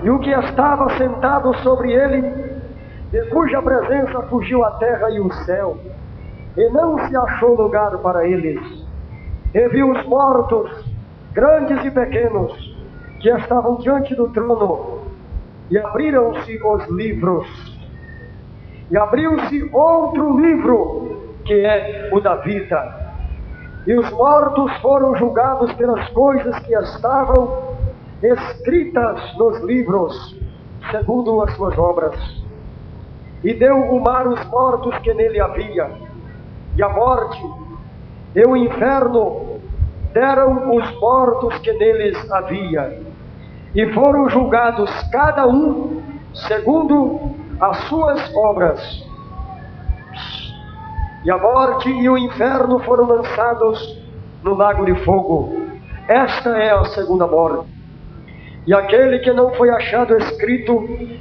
e o que estava sentado sobre ele, de cuja presença fugiu a terra e o céu, e não se achou lugar para eles. E viu os mortos, grandes e pequenos, que estavam diante do trono, e abriram-se os livros. E abriu-se outro livro, que é o da vida. E os mortos foram julgados pelas coisas que estavam escritas nos livros, segundo as suas obras. E deu o mar os mortos que nele havia, e a morte e o inferno deram os mortos que neles havia, e foram julgados cada um segundo as suas obras. E a morte e o inferno foram lançados no lago de fogo. Esta é a segunda morte. E aquele que não foi achado escrito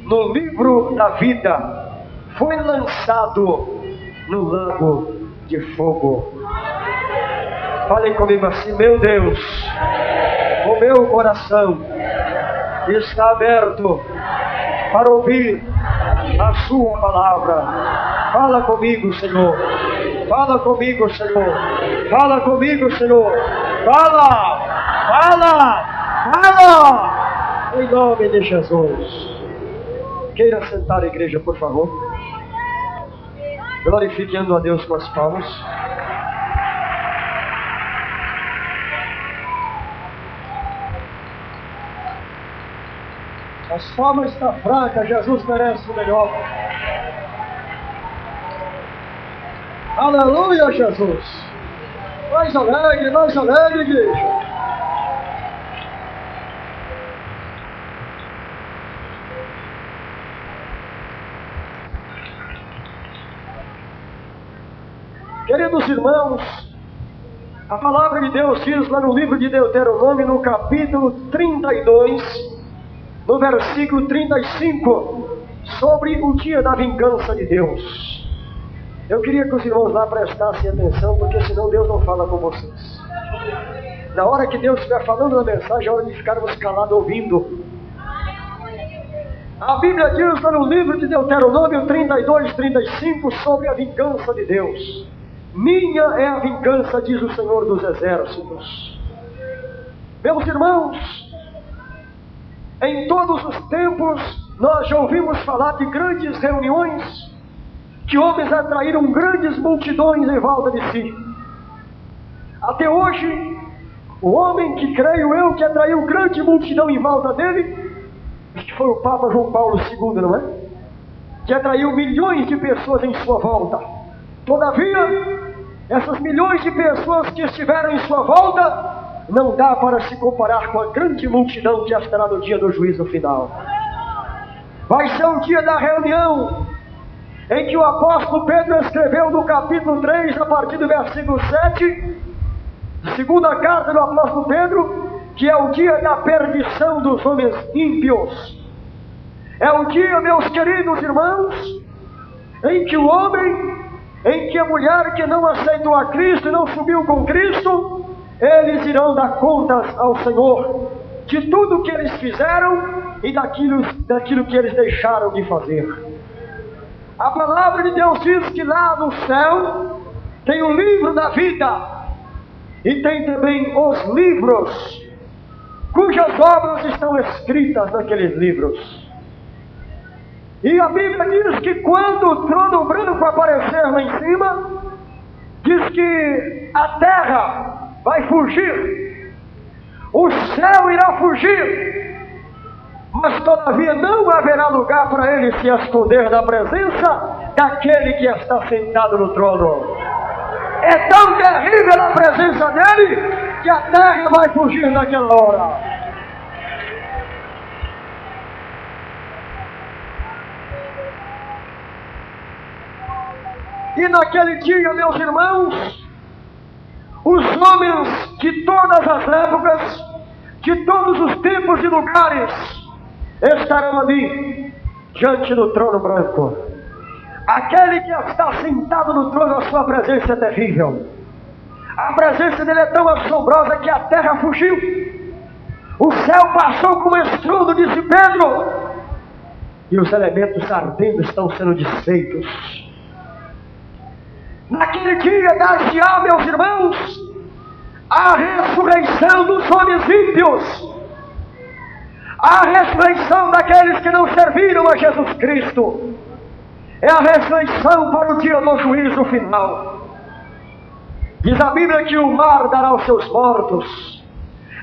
no livro da vida foi lançado no lago de fogo. Falem comigo assim: meu Deus, o meu coração está aberto para ouvir a sua palavra. Fala comigo, Senhor. Fala comigo, Senhor. Fala comigo, Senhor. Fala! Fala! Fala! Em nome de Jesus. Queira sentar, a igreja, por favor. Glorificando a Deus com as palmas. As palmas estão fracas, Jesus merece o melhor. Aleluia, Jesus. Mais alegre, igreja. Queridos irmãos, a palavra de Deus diz lá no livro de Deuteronômio, no capítulo 32, no versículo 35, sobre o dia da vingança de Deus. Eu queria que os irmãos lá prestassem atenção, porque senão Deus não fala com vocês. Na hora que Deus estiver falando na mensagem, é hora de ficarmos calados ouvindo. A Bíblia diz lá no livro de Deuteronômio 32, 35, sobre a vingança de Deus. Minha é a vingança, diz o Senhor dos Exércitos. Meus irmãos, em todos os tempos, nós já ouvimos falar de grandes reuniões, que homens atraíram grandes multidões em volta de si. Até hoje, o homem que creio eu que atraiu grande multidão em volta dele, acho que foi o Papa João Paulo II, não é? Que atraiu milhões de pessoas em sua volta. Todavia, essas milhões de pessoas que estiveram em sua volta, não dá para se comparar com a grande multidão que estará no dia do juízo final. Vai ser o dia da reunião, em que o apóstolo Pedro escreveu no capítulo 3, a partir do versículo 7, segunda carta do apóstolo Pedro, que é o dia da perdição dos homens ímpios. É o dia, meus queridos irmãos, em que o homem, em que a mulher que não aceitou a Cristo e não subiu com Cristo, eles irão dar contas ao Senhor de tudo que eles fizeram e daquilo que eles deixaram de fazer. A palavra de Deus diz que lá no céu tem o livro da vida e tem também os livros cujas obras estão escritas naqueles livros. E a Bíblia diz que quando o trono branco aparecer lá em cima, diz que a terra vai fugir, o céu irá fugir, mas todavia não haverá lugar para ele se esconder da presença daquele que está sentado no trono. É tão terrível a presença dele que a terra vai fugir naquela hora. E naquele dia, meus irmãos, os homens de todas as épocas, de todos os tempos e lugares, estarão ali, diante do trono branco. Aquele que está sentado no trono, a sua presença é terrível. A presença dele é tão assombrosa que a terra fugiu, O céu passou como estrondo, disse Pedro, e os elementos ardendo estão sendo desfeitos. Naquele dia dar-se-á, meus irmãos, a ressurreição dos homens ímpios, a ressurreição daqueles que não serviram a Jesus Cristo, é a ressurreição para o dia do juízo final. Diz a Bíblia que o mar dará os seus mortos,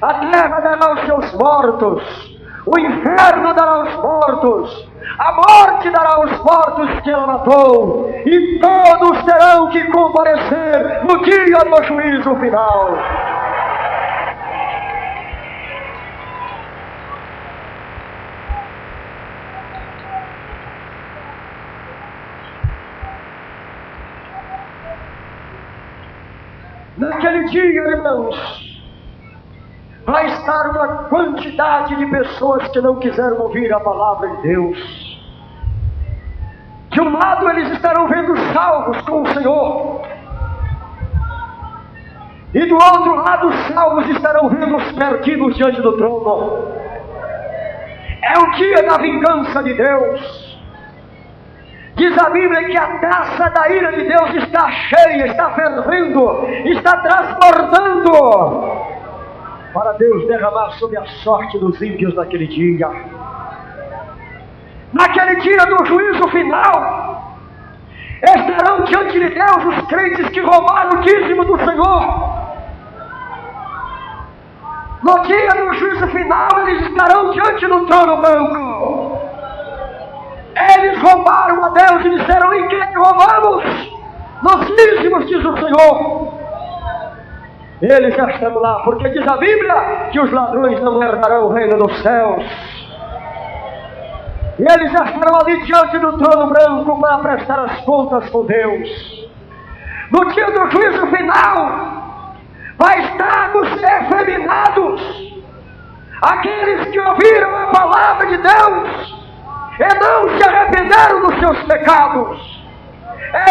a terra dará os seus mortos, o inferno dará os mortos, a morte dará os mortos que ela matou, e todos terão que comparecer no dia do juízo final. Naquele dia, irmãos, vai estar uma quantidade de pessoas que não quiseram ouvir a palavra de Deus. De um lado eles estarão vendo salvos com o Senhor, e do outro lado os salvos estarão vendo os perdidos diante do trono. É o dia da vingança de Deus. Diz a Bíblia que a taça da ira de Deus está cheia, está fervendo, está transbordando, para Deus derramar sobre a sorte dos ímpios naquele dia. Naquele dia do juízo final, estarão diante de Deus os crentes que roubaram o dízimo do Senhor. No dia do juízo final, eles estarão diante do trono branco. Eles roubaram a Deus e disseram: em que roubamos? Nos dízimos, diz o Senhor. Eles já estão lá, porque diz a Bíblia que os ladrões não herdarão o reino dos céus. E eles já estarão ali diante do trono branco para prestar as contas com Deus. No dia do juízo final, vai estar os efeminados, aqueles que ouviram a palavra de Deus e não se arrependeram dos seus pecados.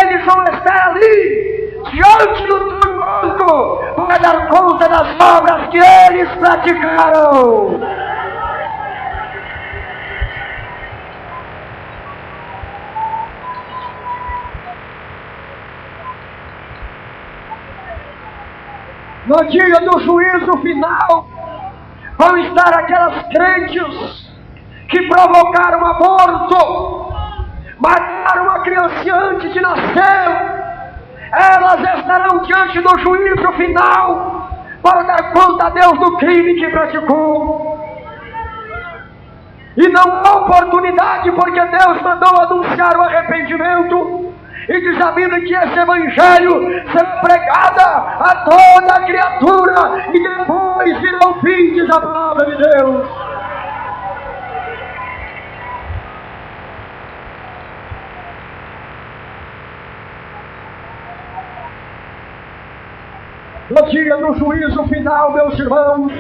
Eles vão estar ali diante do trono branco para dar conta das obras que eles praticaram. No dia do juízo final, vão estar aquelas crentes que provocaram aborto, mataram uma criança antes de nascer. Elas estarão diante do juízo final para dar conta a Deus do crime que praticou. E não há oportunidade, porque Deus mandou anunciar o arrependimento. E diz a Bíblia que esse evangelho será pregado a toda criatura, e depois virá o fim, diz a palavra de Deus. No dia do juízo final, meus irmãos,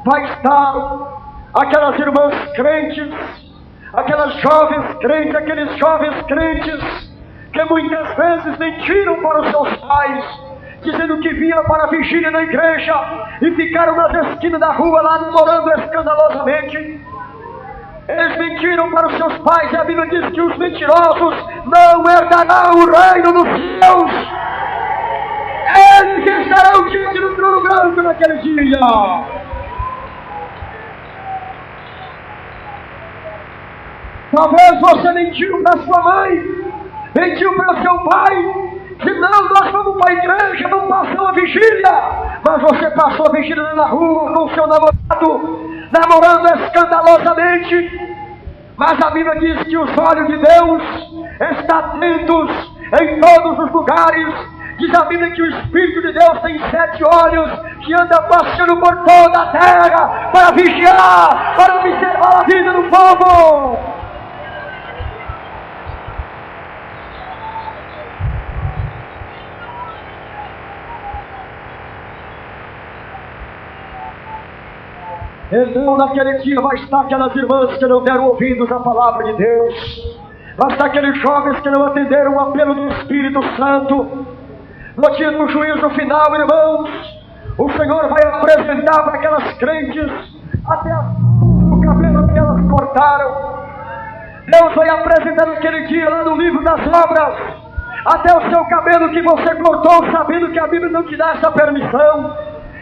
vai estar aquelas irmãs crentes, aquelas jovens crentes, aqueles jovens crentes que muitas vezes mentiram para os seus pais, dizendo que vinham para a vigília na igreja e ficaram nas esquinas da rua lá namorando escandalosamente. Eles mentiram para os seus pais, e a Bíblia diz que os mentirosos não herdarão o reino dos céus. Eles estarão diante do trono branco naquele dia. Talvez você mentiu para sua mãe, mentiu para o seu pai, disse: não, nós vamos para a igreja, não passamos a vigília. Mas você passou a vigília na rua com o seu namorado, namorando escandalosamente. Mas a Bíblia diz que os olhos de Deus estão atentos em todos os lugares. Diz a Bíblia que o Espírito de Deus tem 7 olhos que anda passeando por toda a terra para vigiar, para observar a vida do povo. Então naquele dia vai estar aquelas irmãs que não deram ouvidos à palavra de Deus, vai estar aqueles jovens que não atenderam o apelo do Espírito Santo. No dia do juízo final, irmãos, O Senhor vai apresentar para aquelas crentes até o cabelo que elas cortaram. Deus vai apresentar naquele dia lá no livro das obras até o seu cabelo que você cortou, sabendo que a Bíblia não te dá essa permissão.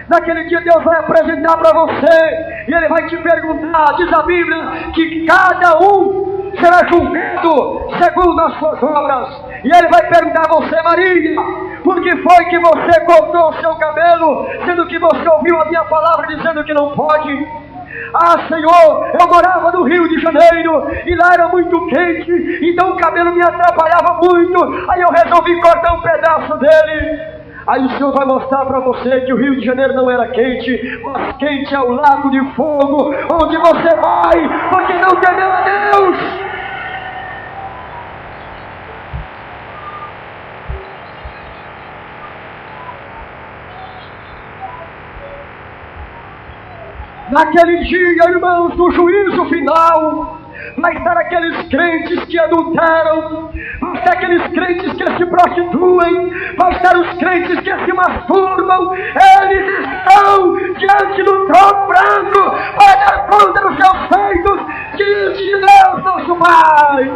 Naquele dia Deus vai apresentar para você e Ele vai te perguntar, diz a Bíblia, que cada um será julgado segundo as suas obras. E Ele vai perguntar a você, Maria, por que foi que você cortou o seu cabelo, sendo que você ouviu a minha palavra dizendo que não pode? Ah, Senhor, eu morava no Rio de Janeiro e lá era muito quente, então o cabelo me atrapalhava muito, aí eu resolvi cortar um pedaço dele. Aí o Senhor vai mostrar para você que o Rio de Janeiro não era quente, mas quente é o lago de fogo, onde você vai, porque não temeu a Deus. Naquele dia, irmãos, no juízo final, vai estar aqueles crentes que adulteram, vai estar aqueles crentes que se prostituem, vai estar os crentes que se masturbam. Eles estão diante do trono branco para dar conta dos seus feitos diante de Deus, nosso Pai.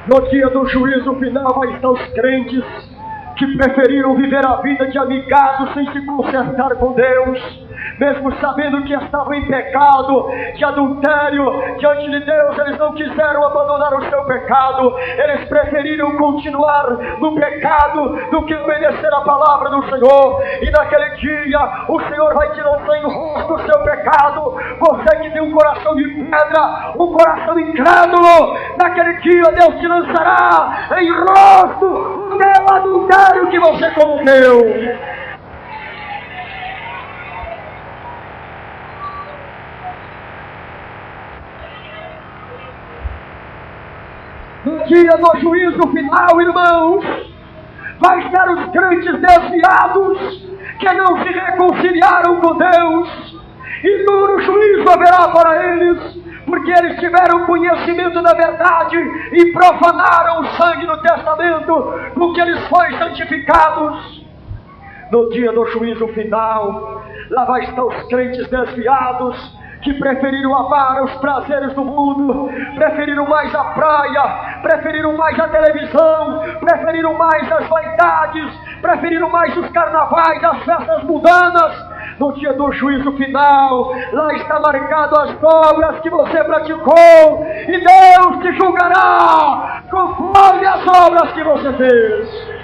No dia do juízo final vai estar os crentes que preferiram viver a vida de amigados sem se consertar com Deus, mesmo sabendo que estavam em pecado, de adultério, diante de Deus. Eles não quiseram abandonar o seu pecado, eles preferiram continuar no pecado do que obedecer a palavra do Senhor. E naquele dia o Senhor vai te lançar em rosto o seu pecado. Você que tem um coração de pedra, um coração incrédulo, naquele dia Deus te lançará em rosto o teu adultério que você cometeu. No dia do juízo final, irmãos, vai estar os crentes desviados que não se reconciliaram com Deus, e duro juízo haverá para eles, porque eles tiveram conhecimento da verdade e profanaram o sangue do testamento com que eles foram santificados. No dia do juízo final, lá vai estar os crentes desviados que preferiram amar os prazeres do mundo, preferiram mais a praia, preferiram mais a televisão, preferiram mais as vaidades, preferiram mais os carnavais, as festas mundanas. No dia do juízo final, lá está marcado as obras que você praticou, e Deus te julgará conforme as obras que você fez.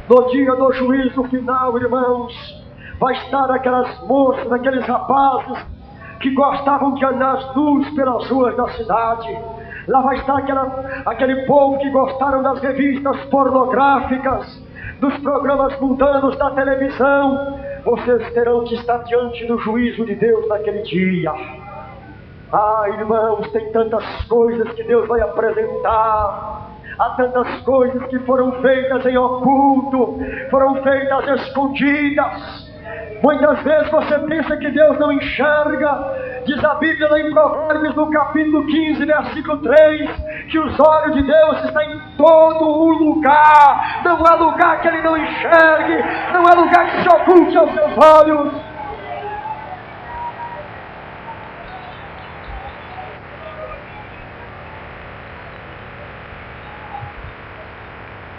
No dia do juízo final, irmãos, vai estar aquelas moças, aqueles rapazes que gostavam de andar nus pelas ruas da cidade. Lá vai estar aquele povo que gostaram das revistas pornográficas, dos programas mundanos da televisão. Vocês terão que estar diante do juízo de Deus naquele dia. Ah, irmãos, tem tantas coisas que Deus vai apresentar. Há tantas coisas que foram feitas em oculto, foram feitas escondidas. Muitas vezes você pensa que Deus não enxerga. Diz a Bíblia lá em Provérbios, no capítulo 15, versículo 3, que os olhos de Deus estão em todo o lugar. Não há lugar que Ele não enxergue, não há lugar que se oculte aos seus olhos.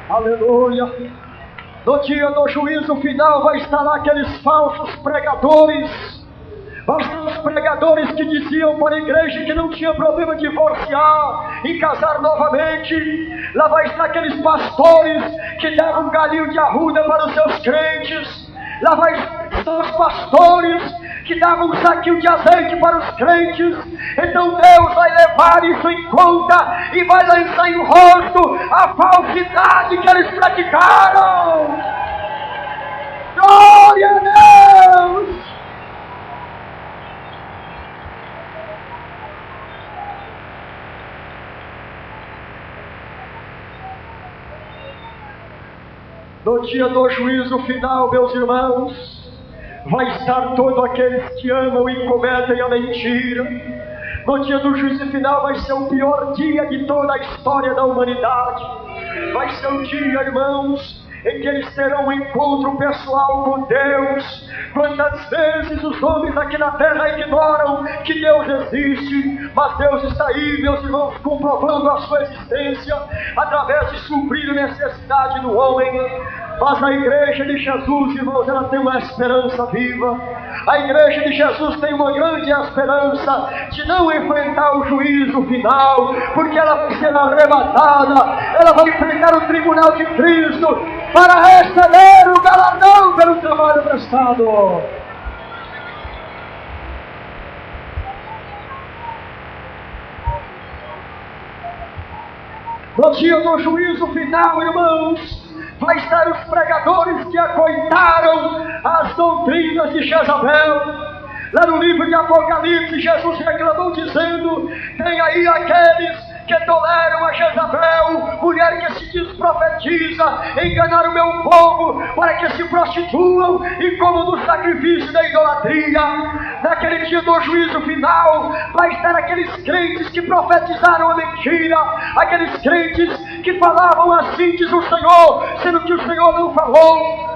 Aleluia! No dia do juízo final vai estar lá aqueles falsos pregadores. Vão estar os pregadores que diziam para a igreja que não tinha problema divorciar e casar novamente. Lá vai estar aqueles pastores que davam um galinho de arruda para os seus crentes. Lá vai estar os pastores que davam um saquinho de azeite para os crentes. Então Deus vai levar isso em conta e vai lançar em rosto a falsidade que eles praticaram. Glória a Deus! No dia do juízo final, meus irmãos, vai estar todos aqueles que amam e cometem a mentira. No dia do juízo final vai ser o pior dia de toda a história da humanidade. Vai ser o dia, irmãos, em que eles terão um encontro pessoal com Deus. Quantas vezes os homens aqui na terra ignoram que Deus existe, mas Deus está aí, meus irmãos, comprovando a sua existência através de suprir a necessidade do homem. Mas a igreja de Jesus, irmãos, ela tem uma esperança viva. A igreja de Jesus tem uma grande esperança de não enfrentar o juízo final, porque ela vai ser arrebatada, ela vai enfrentar o tribunal de Cristo para receber o galardão pelo trabalho prestado. No dia do juízo final, irmãos, vai estar os pregadores que acoitaram as doutrinas de Jezabel. Lá no livro de Apocalipse, Jesus reclamou dizendo: tem aí aqueles que toleram a Jezabel, mulher que se diz profetiza, enganar o meu povo para que se prostituam e comam do sacrifício da idolatria. Naquele dia do juízo final, vai estar aqueles crentes que profetizaram a mentira, aqueles crentes que falavam assim diz o Senhor, sendo que o Senhor não falou.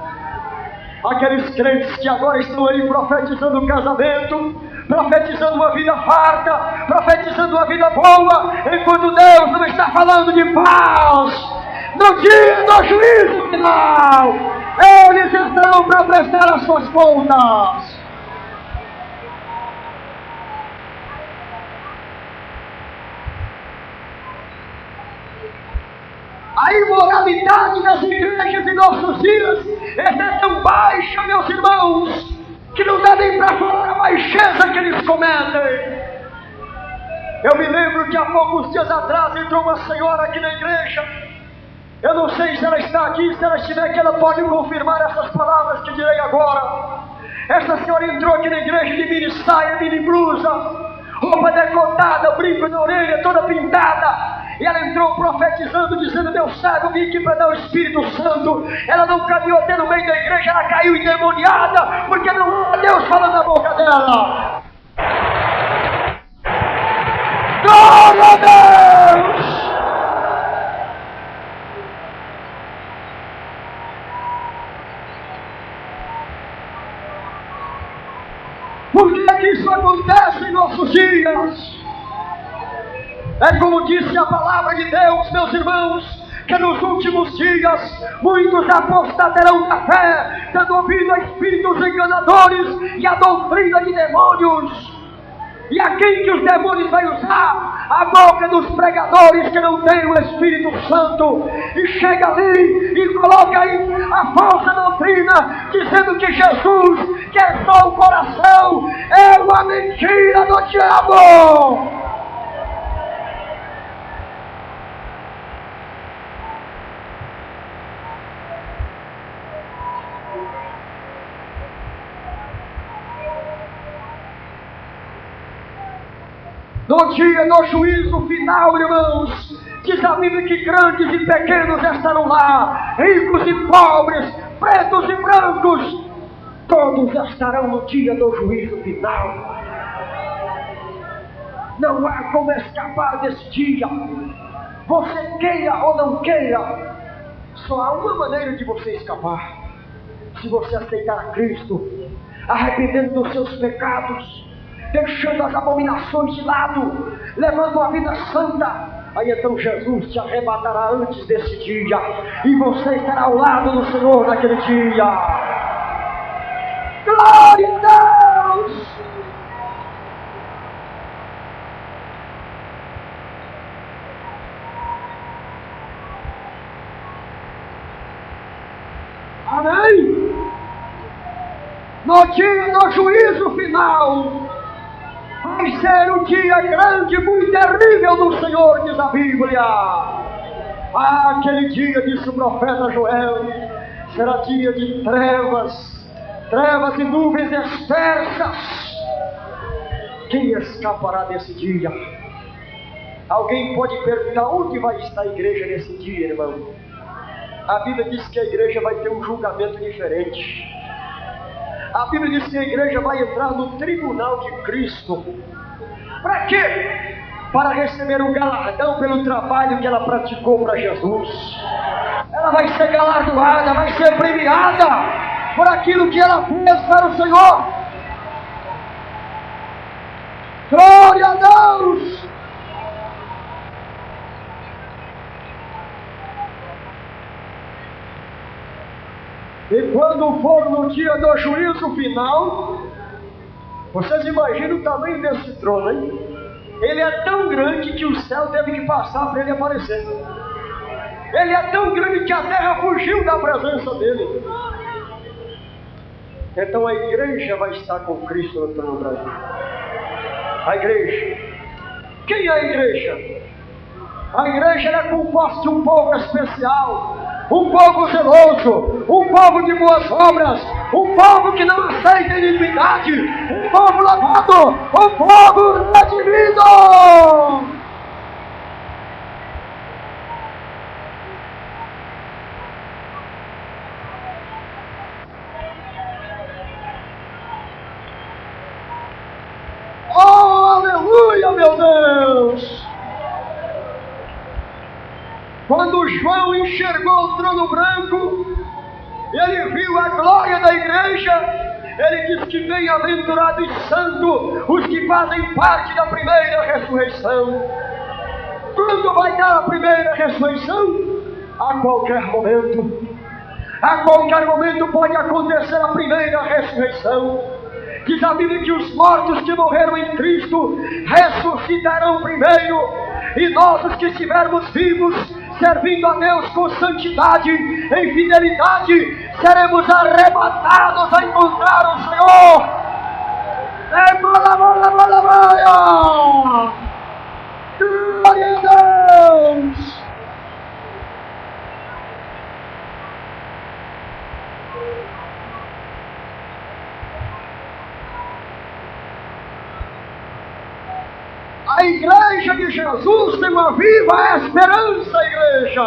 Aqueles crentes que agora estão aí profetizando o casamento, profetizando uma vida farta, profetizando uma vida boa, enquanto Deus não está falando de paz. No dia do juízo final, eles estarão para prestar as suas contas. A imoralidade das igrejas em nossos dias é tão baixa, meus irmãos, que não dá nem para falar a baixeza que eles cometem. Eu me lembro que há poucos dias atrás entrou uma senhora aqui na igreja. Eu não sei se ela está aqui, se ela estiver aqui, ela pode confirmar essas palavras que direi agora. Essa senhora entrou aqui na igreja de mini saia, mini blusa, roupa decotada, brinco na orelha, toda pintada. E ela entrou profetizando, dizendo: meu servo, vim aqui para dar o Espírito Santo. Ela não caminhou até no meio da igreja, ela caiu endemoniada, porque não era Deus falando na boca dela. Glória a Deus! Por que é que isso acontece em nossos dias? É como disse a palavra de Deus, meus irmãos, que nos últimos dias muitos apostatarão da fé, dando ouvido a espíritos enganadores e a doutrina de demônios. E a quem que os demônios vão usar? A boca dos pregadores que não têm o Espírito Santo. E chega ali e coloca aí a falsa doutrina, dizendo que Jesus quer só o coração. É uma mentira do diabo. No dia do juízo final, irmãos, diz a Bíblia que grandes e pequenos estarão lá, ricos e pobres, pretos e brancos, todos estarão no dia do juízo final. Não há como escapar desse dia. Você queira ou não queira, só há uma maneira de você escapar: se você aceitar a Cristo, arrependendo dos seus pecados, deixando as abominações de lado, levando a vida santa. Aí então Jesus te arrebatará antes desse dia, e você estará ao lado do Senhor naquele dia. Glória a Deus! Amém? No dia do juízo final, vai ser um dia grande, muito terrível do Senhor, diz a Bíblia. Aquele dia, disse o profeta Joel, será dia de trevas, trevas e nuvens espessas. Quem escapará desse dia? Alguém pode perguntar: onde vai estar a igreja nesse dia, irmão? A Bíblia diz que a igreja vai ter um julgamento diferente. A Bíblia diz que a igreja vai entrar no tribunal de Cristo. Para quê? Para receber um galardão pelo trabalho que ela praticou para Jesus. Ela vai ser galardoada, vai ser premiada por aquilo que ela fez para o Senhor. Glória a Deus! E quando for no dia do juízo final, vocês imaginam o tamanho desse trono, hein? Ele é tão grande que o céu teve que passar para ele aparecer. Ele é tão grande que a terra fugiu da presença dele. Então a igreja vai estar com Cristo no trono branco. A igreja. Quem é a igreja? A igreja é composta de um povo especial, um povo zeloso, um povo de boas obras, um povo que não aceita iniquidade, um povo lavado, um povo redimido. Oh, aleluia, meu Deus! Quando João enxergou o trono branco, ele viu a glória da igreja. Ele diz que bem-aventurado e santo os que fazem parte da primeira ressurreição. Quando vai dar a primeira ressurreição? A qualquer momento. A qualquer momento pode acontecer a primeira ressurreição. Diz a Bíblia que os mortos que morreram em Cristo ressuscitarão primeiro, e nós, os que estivermos vivos, servindo a Deus com santidade, em fidelidade, seremos arrebatados a encontrar o Senhor. Glória a Deus! A igreja de Jesus tem uma viva esperança, igreja.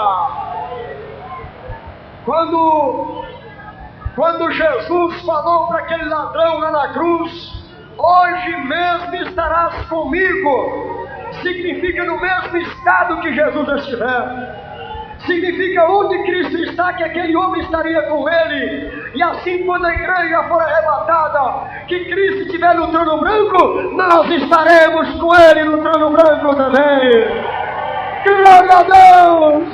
Quando Jesus falou para aquele ladrão lá na cruz, hoje mesmo estarás comigo, significa no mesmo estado que Jesus estiver. Significa onde Cristo está, que aquele homem estaria com ele. E assim, quando a igreja for arrebatada, que Cristo estiver no trono branco, nós estaremos com ele no trono branco também. Glória a Deus!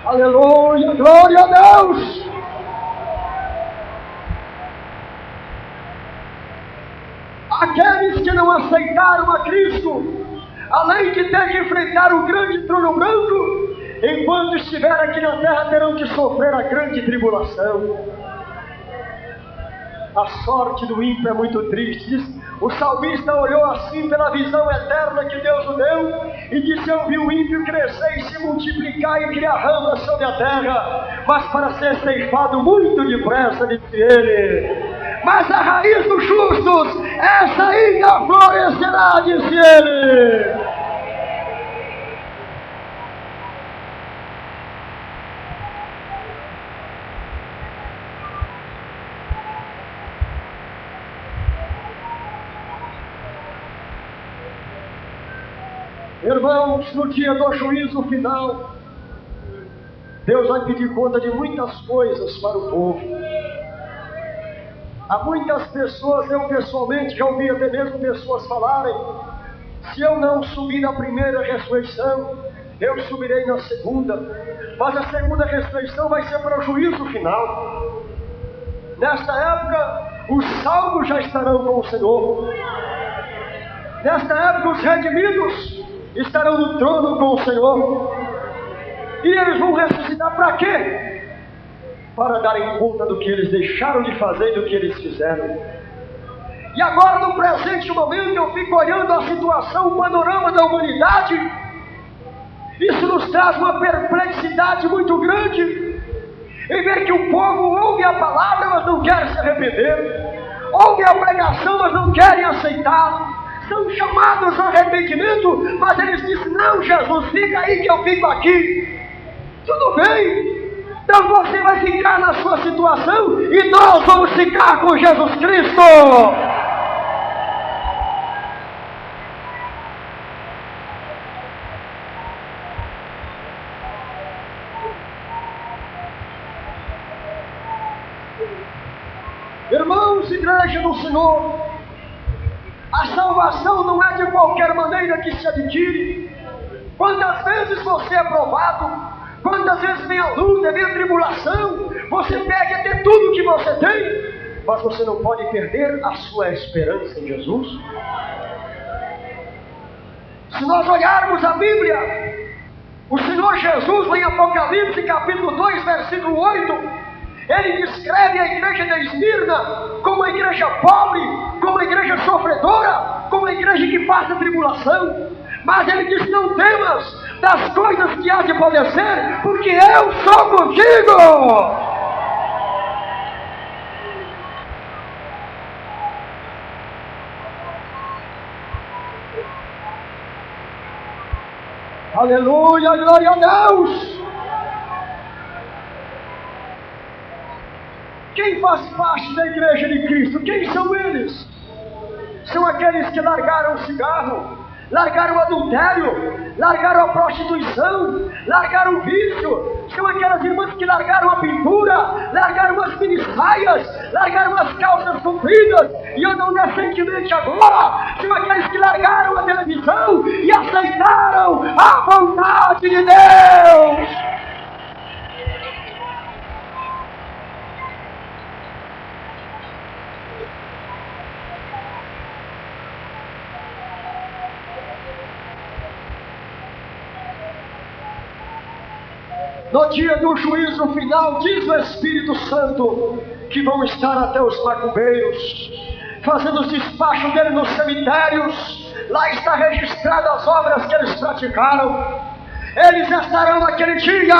Aleluia! Glória a Deus! Aqueles que não aceitaram a Cristo, além de ter que enfrentar o grande trono branco, enquanto estiver aqui na terra terão que sofrer a grande tribulação. A sorte do ímpio é muito triste. O salmista olhou assim pela visão eterna que Deus o deu e disse: eu vi o ímpio crescer e se multiplicar e criar ramas sobre a terra, mas para ser ceifado muito depressa, disse ele. Mas a raiz dos justos, essa ainda florescerá, disse ele. Irmãos, no dia do juízo final, Deus vai pedir conta de muitas coisas para o povo. Há muitas pessoas, eu pessoalmente já ouvi até mesmo pessoas falarem: se eu não subir na primeira ressurreição, eu subirei na segunda. Mas a segunda ressurreição vai ser para o juízo final. Nesta época, os salvos já estarão com o Senhor. Nesta época, os redimidos estarão no trono com o Senhor. E eles vão ressuscitar para quê? Para darem conta do que eles deixaram de fazer e do que eles fizeram. E agora, no presente momento, eu fico olhando a situação, o panorama da humanidade. Isso nos traz uma perplexidade muito grande, em ver que o povo ouve a palavra, mas não quer se arrepender, ouve a pregação, mas não querem aceitar, são chamados ao arrependimento, mas eles dizem: não, Jesus, fica aí que eu fico aqui. Tudo bem, então você vai ficar na sua situação e nós vamos ficar com Jesus Cristo. Irmãos, igreja do Senhor, a salvação não é de qualquer maneira que se adquire. Quantas vezes você é provado, quantas vezes vem a luta, vem a tribulação, você perde até tudo que você tem, mas você não pode perder a sua esperança em Jesus. Se nós olharmos a Bíblia, o Senhor Jesus, em Apocalipse capítulo 2, versículo 8, ele descreve a igreja de Esmirna como uma igreja pobre, como uma igreja sofredora, como uma igreja que passa tribulação. Mas ele diz: não temas das coisas que há de padecer, porque eu sou contigo. Aleluia, glória a Deus. Quem faz parte da igreja de Cristo? Quem são eles? São aqueles que largaram o cigarro, largaram o adultério, largaram a prostituição, largaram o vício. São aquelas irmãs que largaram a pintura, largaram as minissaias, largaram as calças compridas e andam decentemente agora. São aqueles que largaram a televisão e aceitaram a vontade de Deus. No dia do juízo final, diz o Espírito Santo, que vão estar até os macumbeiros, fazendo os despachos dele nos cemitérios. Lá está registrado as obras que eles praticaram. Eles estarão naquele dia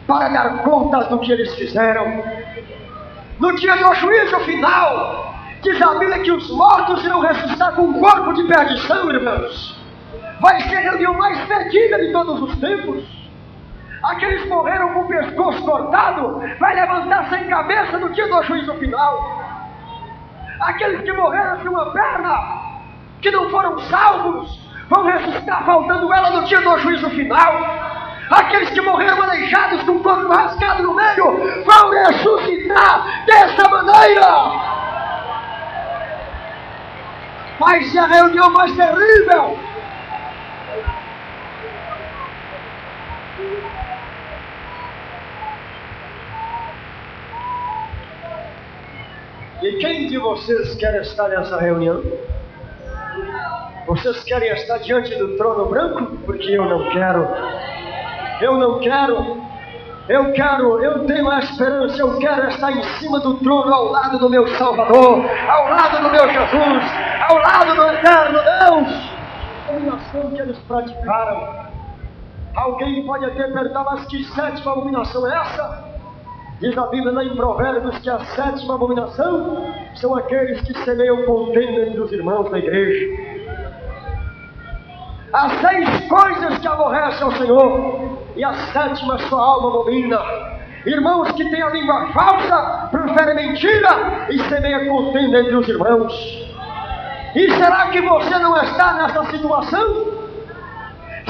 para dar contas do que eles fizeram. No dia do juízo final, diz a Bíblia que os mortos irão ressuscitar com um corpo de perdição, irmãos. Vai ser a reunião mais perdida de todos os tempos. Aqueles que morreram com o pescoço cortado, vai levantar sem cabeça no dia do juízo final. Aqueles que morreram sem uma perna, que não foram salvos, vão ressuscitar faltando ela no dia do juízo final. Aqueles que morreram aleijados com o corpo rasgado no meio, vão ressuscitar dessa maneira. Vai ser a reunião mais terrível. E quem de vocês quer estar nessa reunião? Vocês querem estar diante do trono branco? Porque eu não quero. Eu não quero. Eu tenho a esperança, eu quero estar em cima do trono, ao lado do meu Salvador, ao lado do meu Jesus, ao lado do eterno Deus. A abominação que eles praticaram. Alguém pode até perguntar: mas que sétima abominação é essa? Diz a Bíblia lá em Provérbios que a sétima abominação são aqueles que semeiam contenda entre os irmãos da igreja. Há 6 coisas que aborrecem ao Senhor, e a sétima sua alma abomina. Irmãos que têm a língua falsa, preferem mentira e semeiam contenda entre os irmãos. E será que você não está nessa situação?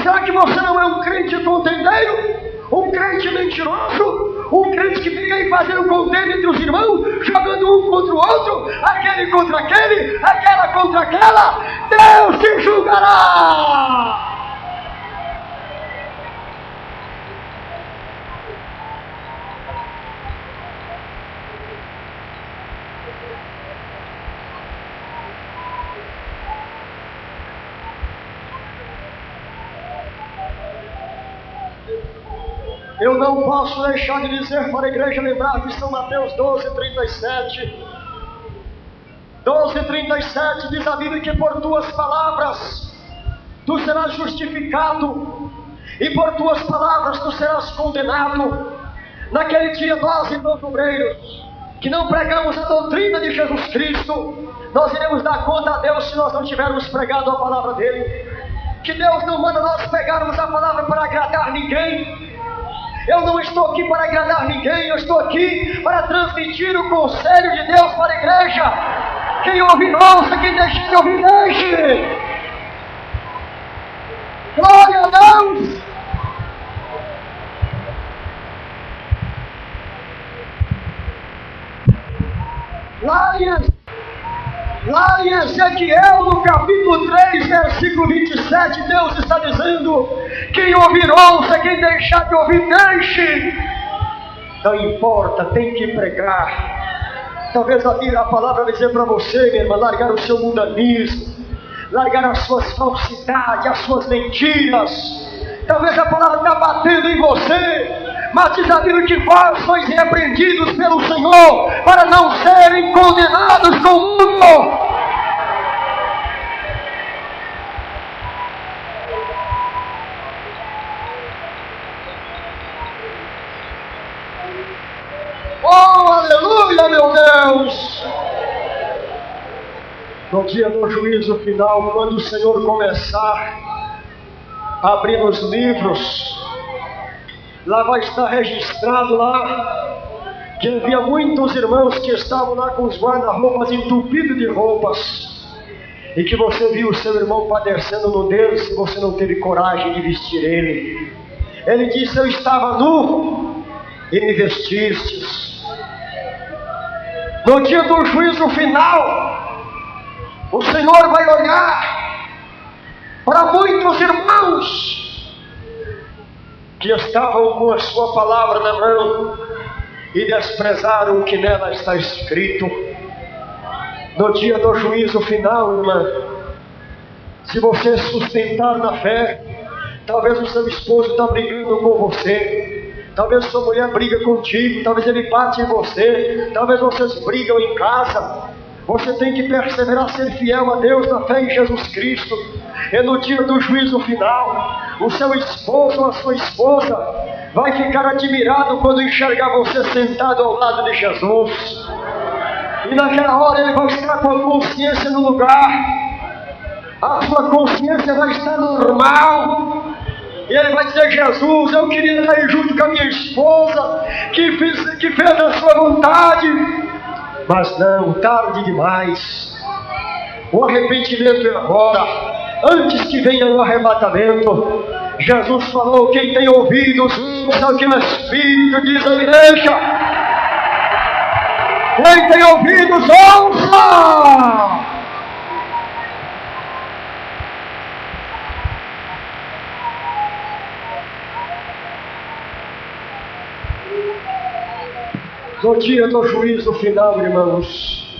Será que você não é um crente contendeiro? Um crente mentiroso? Um crente que fica aí fazendo contenda entre os irmãos, jogando um contra o outro, aquele contra aquele, aquela contra aquela? Deus te julgará! Eu não posso deixar de dizer para a igreja lembrar de São Mateus 12:37. 12:37 diz a Bíblia que por tuas palavras tu serás justificado, e por tuas palavras tu serás condenado. Naquele dia nós, irmãos obreiros, que não pregamos a doutrina de Jesus Cristo, nós iremos dar conta a Deus se nós não tivermos pregado a palavra dele. Que Deus não manda nós pegarmos a palavra para agradar ninguém. Eu não estou aqui para agradar ninguém, eu estou aqui para transmitir o conselho de Deus para a igreja. Quem ouvir ouça, quem deixar de ouvir deixe. Glória a Deus! Lá em Ezequiel, no capítulo 3, versículo 27, Deus está dizendo: quem ouvir ouça, quem deixar de ouvir deixe. Não importa, tem que pregar. Talvez a palavra vai dizer para você, minha irmã, largar o seu mundanismo, largar as suas falsidades, as suas mentiras. Talvez a palavra está batendo em você, mas diz a Bíblia que vós sois repreendidos pelo Senhor para não serem condenados com o mundo. Oh, aleluia, meu Deus! No dia do juízo final, quando o Senhor começar a abrir os livros, lá vai estar registrado lá que havia muitos irmãos que estavam lá com os guarda-roupas entupidos de roupas, e que você viu o seu irmão padecendo nudez e você não teve coragem de vestir ele. Ele disse: eu estava nu e me vestistes. No dia do juízo final, o Senhor vai olhar para muitos irmãos que estavam com a sua palavra na mão e desprezaram o que nela está escrito. No dia do juízo final, irmã, se você sustentar na fé, talvez o seu esposo está brigando com você, talvez sua mulher briga contigo, talvez ele bate em você, talvez vocês brigam em casa. Você tem que perseverar, ser fiel a Deus na fé em Jesus Cristo. E no dia do juízo final, o seu esposo ou a sua esposa vai ficar admirado quando enxergar você sentado ao lado de Jesus. E naquela hora ele vai estar com a consciência no lugar, a sua consciência vai estar normal. E ele vai dizer: Jesus, eu queria estar aí junto com a minha esposa, que fez a sua vontade. Mas não, tarde demais. O arrependimento é agora, antes que venha o arrebatamento. Jesus falou: quem tem ouvidos, ouça o que o Espírito diz à igreja. Quem tem ouvidos, ouça! No dia do juízo final, irmãos,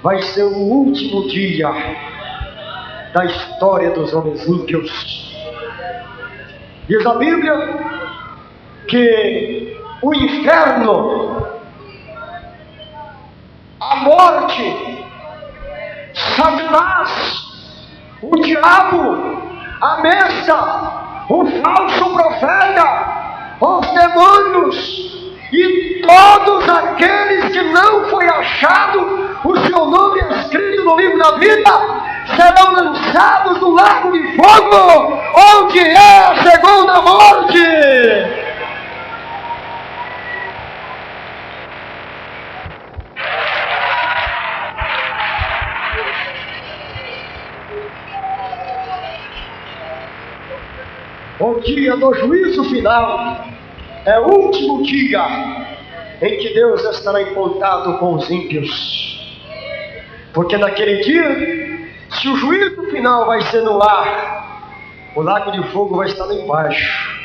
vai ser o último dia da história dos homens ímpios. Diz a Bíblia que o inferno, a morte, Satanás, o diabo, a besta, o falso profeta, os demônios e todos aqueles que não foi achado o seu nome escrito no livro da vida serão lançados no lago de fogo, onde é a segunda morte. O dia do juízo final é o último dia em que Deus estará em contato com os ímpios. Porque naquele dia, se o juízo final vai ser no ar, o lago de fogo vai estar lá embaixo.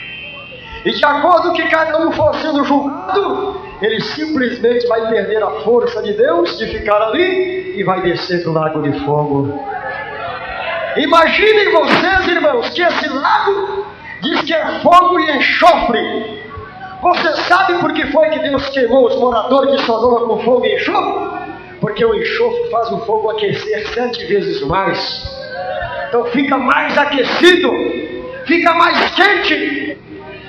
E de acordo com que cada um for sendo julgado, ele simplesmente vai perder a força de Deus de ficar ali e vai descer do lago de fogo. Imaginem vocês, irmãos, que esse lago diz que é fogo e enxofre. Você sabe por que foi que Deus queimou os moradores de Sodoma com fogo e enxofre? Porque o enxofre faz o fogo aquecer 7 vezes mais. Então fica mais aquecido, fica mais quente.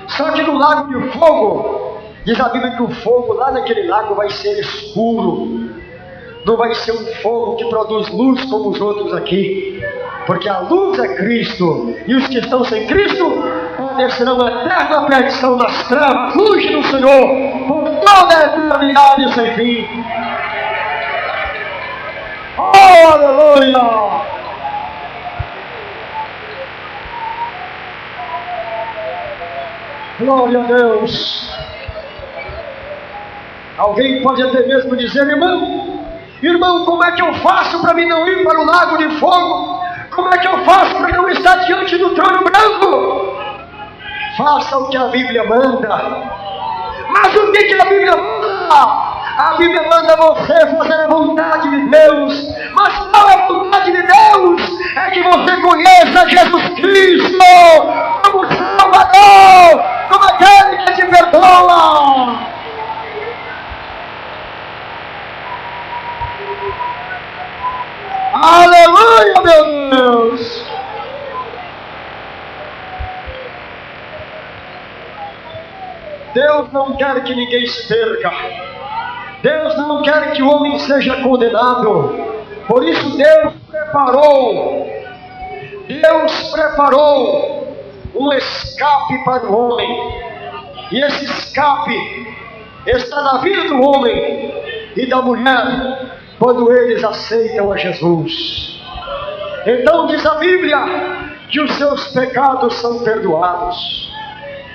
Só que no lago de fogo Diz a Bíblia que o fogo lá naquele lago vai ser escuro. Não vai ser um fogo que produz luz como os outros aqui. Porque a luz é Cristo. E os que estão sem Cristo padecerão a eterna perdição nas trevas. Luz do Senhor por toda a eternidade sem fim. Oh, aleluia! Glória a Deus! Alguém pode até mesmo dizer: irmão, como é que eu faço para mim não ir para o lago de fogo? Como é que eu faço para não estar diante do trono branco? Faça o que a Bíblia manda. Mas o que a Bíblia manda? A Bíblia manda você fazer a vontade de Deus. Mas qual é a vontade de Deus? É que você conheça Jesus Cristo como Salvador, como aquele que te perdoa. Aleluia, meu Deus! Deus não quer que ninguém se perca. Deus não quer que o homem seja condenado. Por isso Deus preparou um escape para o homem. E esse escape está na vida do homem e da mulher quando eles aceitam a Jesus. Então diz a Bíblia que os seus pecados são perdoados.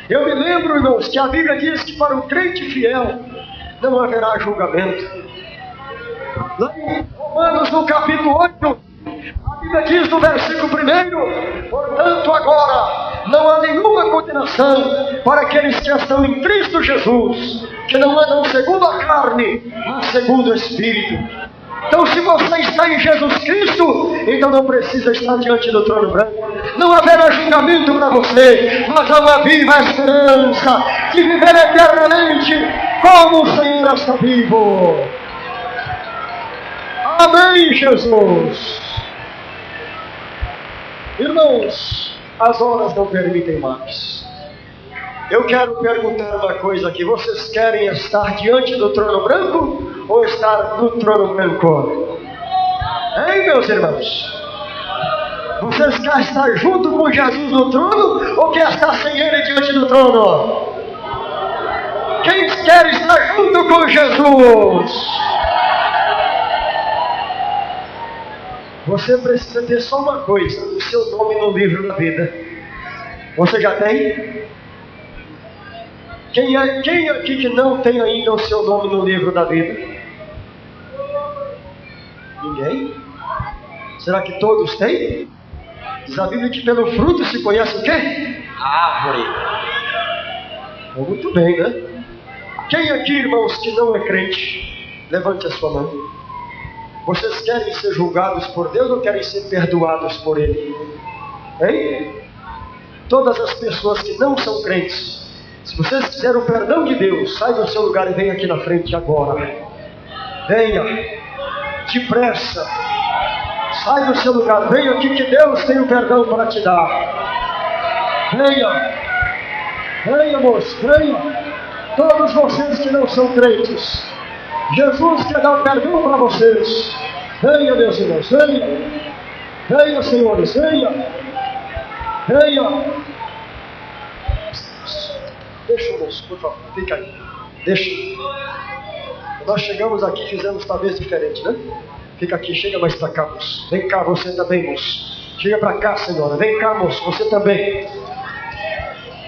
Eu me lembro, irmãos, que a Bíblia diz que para o crente fiel não haverá julgamento. Lá em Romanos, no capítulo 8, a Bíblia diz no versículo 1: portanto agora não há nenhuma condenação para aqueles que estão em Cristo Jesus, que não andam segundo a carne, mas segundo o Espírito. Então, se você está em Jesus Cristo, então não precisa estar diante do trono branco. Não haverá julgamento para você, mas há uma viva esperança de viver eternamente como o Senhor está vivo. Amém, Jesus. Irmãos, as horas não permitem mais. Eu quero perguntar uma coisa aqui: vocês querem estar diante do trono branco ou estar no trono branco? Hein, meus irmãos? Vocês querem estar junto com Jesus no trono ou quer estar sem Ele diante do trono? Quem quer estar junto com Jesus? Você precisa ter só uma coisa: o seu nome no livro da vida. Você já tem? Quem aqui que não tem ainda o seu nome no livro da vida? Ninguém? Será que todos têm? Diz a Bíblia que pelo fruto se conhece o quê? Árvore. Muito bem, né? Quem aqui, irmãos, que não é crente? Levante a sua mão. Vocês querem ser julgados por Deus ou querem ser perdoados por Ele? Hein? Todas as pessoas que não são crentes, se vocês quiserem o perdão de Deus, sai do seu lugar e venha aqui na frente agora. Venha, depressa. Sai do seu lugar, venha aqui que Deus tem o perdão para te dar. Venha, moço, venha. Todos vocês que não são crentes, Jesus quer dar o perdão para vocês. Venha, meus irmãos, venha. Venha, senhores, venha. Deixa, moço, por favor, fica aí. Deixa. Nós chegamos aqui, fizemos talvez diferente, né? Fica aqui, chega mais para cá, moço. Vem cá, você também, moço. Chega para cá, senhora. Vem cá, moço, você também.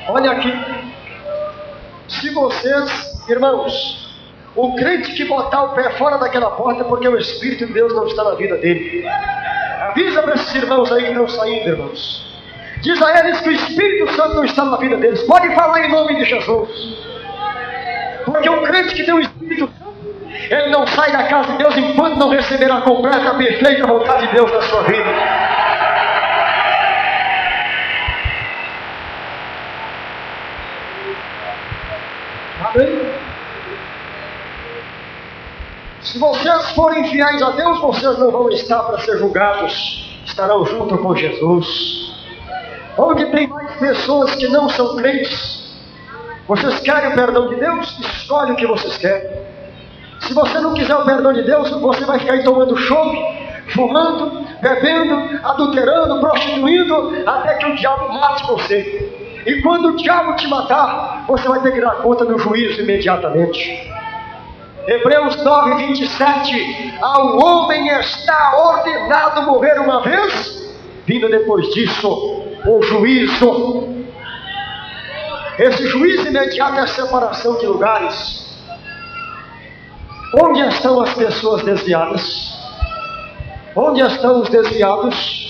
Olha aqui. Se vocês, irmãos, o crente que botar o pé fora daquela porta, porque o Espírito de Deus não está na vida dele. Avisa para esses irmãos aí que estão saindo, irmãos. Diz a eles que o Espírito Santo não está na vida deles. Pode falar em nome de Jesus. Porque o crente que tem o Espírito Santo, ele não sai da casa de Deus enquanto não receber a completa, perfeita vontade de Deus na sua vida. Amém? Se vocês forem fiéis a Deus, vocês não vão estar para ser julgados. Estarão junto com Jesus. Onde tem mais pessoas que não são crentes, Vocês querem o perdão de Deus? Escolhe o que vocês querem. Se você não quiser o perdão de Deus, você vai ficar aí tomando chope, fumando, bebendo, adulterando, prostituindo, até que o diabo mate você. E quando o diabo te matar, você vai ter que dar conta do juízo imediatamente. Hebreus 9, 27. Ao homem está ordenado morrer uma vez, vindo depois disso o juízo. Esse juízo imediato é a separação de lugares. Onde estão as pessoas desviadas? Onde estão os desviados?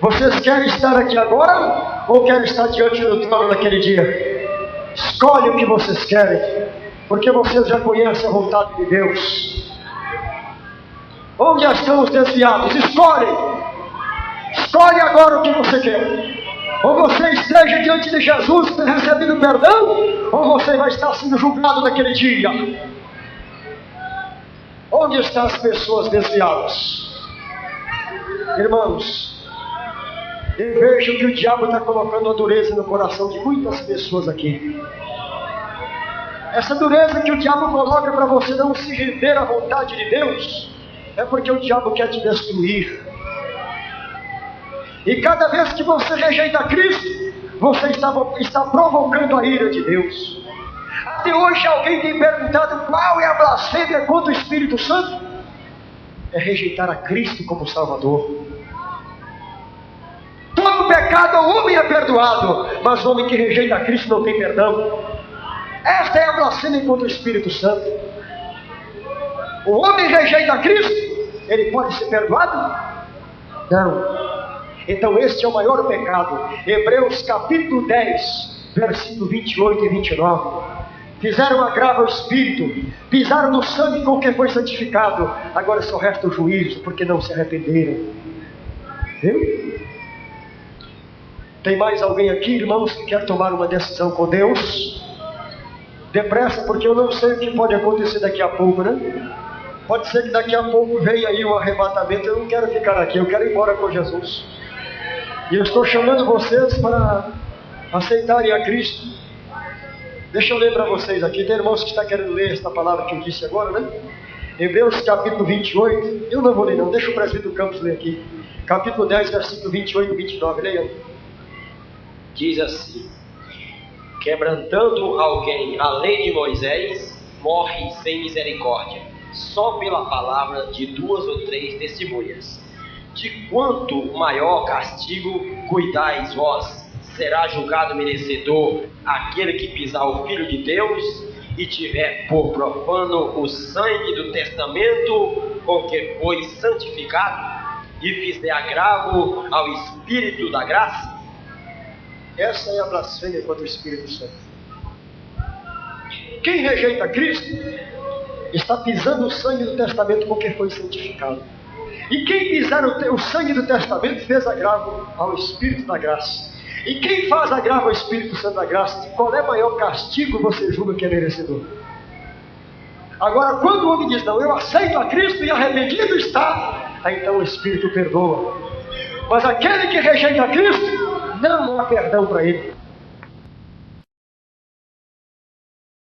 Vocês querem estar aqui agora ou querem estar diante do trono naquele dia? Escolhe o que vocês querem, porque vocês já conhecem a vontade de Deus. Onde estão os desviados? Escolhe! Escolhe agora o que você quer. Ou você esteja diante de Jesus recebendo perdão, ou você vai estar sendo julgado naquele dia. Onde estão as pessoas desviadas? Irmãos, eu vejo que o diabo está colocando a dureza no coração de muitas pessoas aqui. Essa dureza que o diabo coloca para você não se render à vontade de Deus, é porque o diabo quer te destruir. E cada vez que você rejeita Cristo, você está provocando a ira de Deus. Até hoje alguém tem perguntado qual é a blasfêmia contra o Espírito Santo? É rejeitar a Cristo como Salvador. Todo pecado ao homem é perdoado, mas o homem que rejeita a Cristo não tem perdão. Esta é a blasfêmia contra o Espírito Santo. O homem rejeita a Cristo, ele pode ser perdoado? Não. Então este é o maior pecado. Hebreus capítulo 10, versículo 28 e 29. Fizeram agravo ao Espírito, pisaram no sangue com que foi santificado. Agora só resta o juízo, porque não se arrependeram. Viu? Tem mais alguém aqui, irmãos, que quer tomar uma decisão com Deus? Depressa, porque eu não sei o que pode acontecer daqui a pouco, né? Pode ser que daqui a pouco venha aí o arrebatamento. Eu não quero ficar aqui, eu quero ir embora com Jesus. E eu estou chamando vocês para aceitarem a Cristo. Deixa eu ler para vocês aqui. Tem irmãos que estão querendo ler esta palavra que eu disse agora, né? Hebreus capítulo 28. Eu não vou ler não, deixa o presbítero Campos ler aqui. Capítulo 10, versículo 28 e 29. Leia. Diz assim: quebrantando alguém a lei de Moisés, morre sem misericórdia, só pela palavra de 2 ou 3 testemunhas. De quanto maior castigo cuidais vós? Será julgado merecedor aquele que pisar o Filho de Deus e tiver por profano o sangue do testamento com que foi santificado e fizer agravo ao Espírito da graça? Essa é a blasfêmia contra o Espírito Santo. Quem rejeita Cristo está pisando o sangue do testamento com que foi santificado. E quem pisar o sangue do testamento fez agravo ao Espírito da graça. E quem faz agravo ao Espírito Santo da graça, qual é o maior castigo você julga que é merecedor? Agora, quando o homem diz, não, eu aceito a Cristo e arrependido está, aí então o Espírito perdoa. Mas aquele que rejeita a Cristo, não há perdão para ele.